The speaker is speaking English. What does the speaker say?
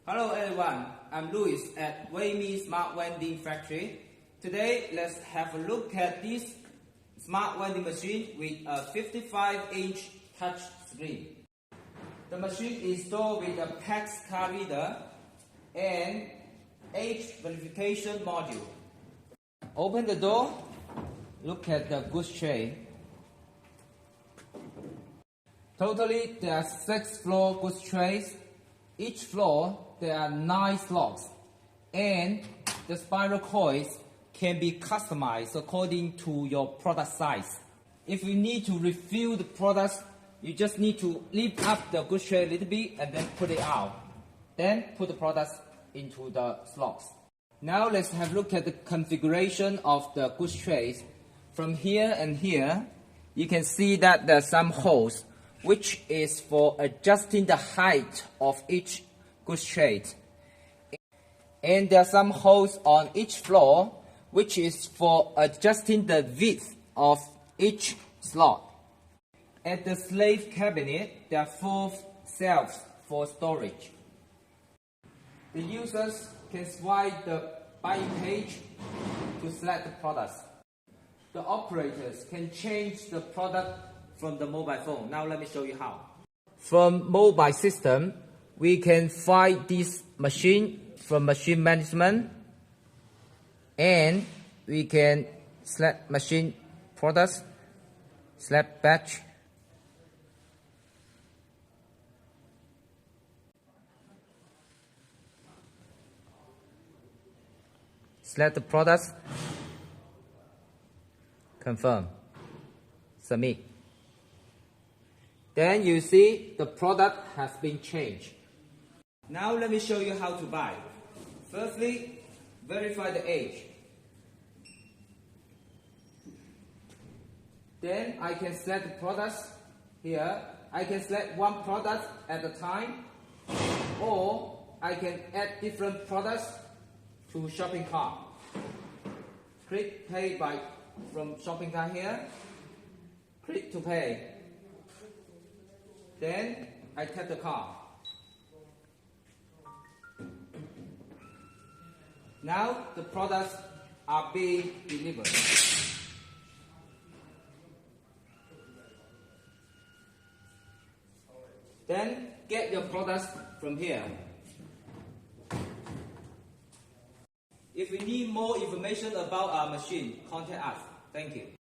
Hello everyone, I'm Louis at WEIMI Smart Vending Factory. Today let's have a look at this smart vending machine with a 55-inch touch screen. The machine is installed with a PAX card reader and age verification module. Open the door, look at the goods tray. Totally there are 6 floor goods trays. Each floor there are 9 slots, and the spiral coils can be customized according to your product size. If you need to refill the products, you just need to lift up the goods tray a little bit and then put it out. Then put the products into the slots. Now let's have a look at the configuration of the goods trays. From here and here, you can see that there are some holes, which is for adjusting the height of each goods tray. And there are some holes on each floor, which is for adjusting the width of each slot. At the slave cabinet, there are 4 shelves for storage. The users can swipe the buying page to select the products. The operators can change the product from the mobile phone. Now let me show you how. From mobile system, we can find this machine from machine management, and we can select machine products, select batch, select the products, confirm, submit. Then you see the product has been changed. Now let me show you how to buy. Firstly, verify the age. Then I can select the products here. I can select one product at a time, or I can add different products to shopping cart. Click pay from shopping cart here. Click to pay. Then I tap the card. Now the products are being delivered. Then get your products from here. If you need more information about our machine, contact us. Thank you.